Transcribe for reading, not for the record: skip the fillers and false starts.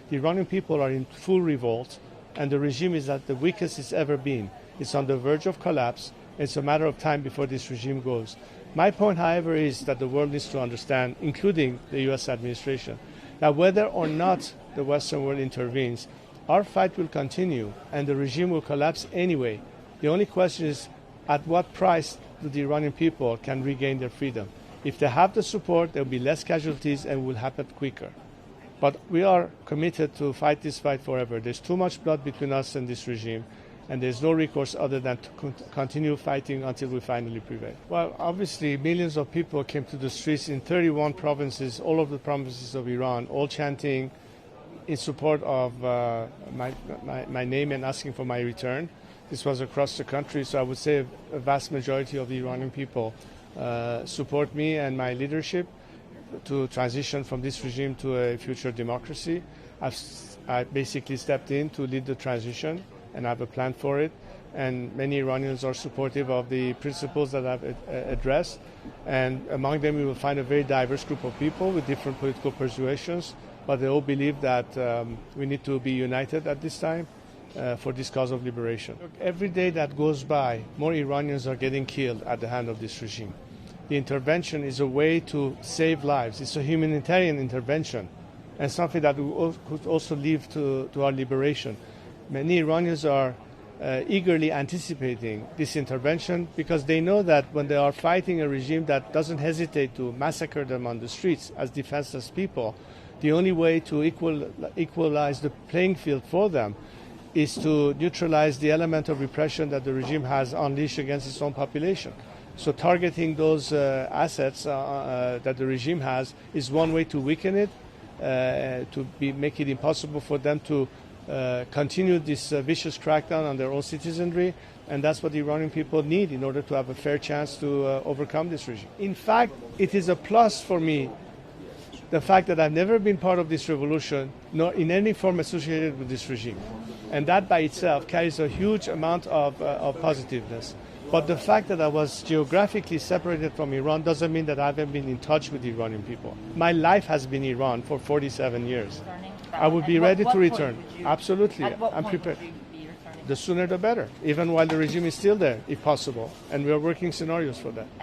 The Iranian people are in full revolt, and the regime is at the weakest it's ever been. It's on the verge of collapse. It's a matter of time before this regime goes. My point, however, is that the world needs to understand, including the U.S. administration, that whether or not the Western world intervenes, our fight will continue and the regime will collapse anyway. The only question is at what price do the Iranian people can regain their freedom. If they have the support, there will be less casualties and will happen quicker. But we are committed to fight this fight forever. There's too much blood between us and this regime, and there's no recourse other than to continue fighting until we finally prevail. Well, obviously, millions of people came to the streets in 31 provinces, all of the provinces of Iran, all chanting in support of my name and asking for my return. This was across the country, so I would say a vast majority of the Iranian people support me and my leadership to transition from this regime to a future democracy. I basically stepped in to lead the transition, and I have a plan for it. And many Iranians are supportive of the principles that I've addressed. And among them, you will find a very diverse group of people with different political persuasions, but they all believe that we need to be united at this time for this cause of liberation. Every day that goes by, more Iranians are getting killed at the hand of this regime. The intervention is a way to save lives. It's a humanitarian intervention and something that could also lead to our liberation. Many Iranians are eagerly anticipating this intervention because they know that when they are fighting a regime that doesn't hesitate to massacre them on the streets as defenseless people, the only way to equalize the playing field for them is to neutralize the element of repression that the regime has unleashed against its own population. So targeting those assets that the regime has is one way to weaken it, make it impossible for them to continue this vicious crackdown on their own citizenry, and that's what the Iranian people need in order to have a fair chance to overcome this regime. In fact, it is a plus for me, the fact that I've never been part of this revolution, nor in any form associated with this regime. And that by itself carries a huge amount of positiveness. But the fact that I was geographically separated from Iran doesn't mean that I haven't been in touch with the Iranian people. My life has been Iran for 47 years. I would be ready to return. Absolutely. I'm prepared. The sooner the better, even while the regime is still there, if possible. And we are working scenarios for that.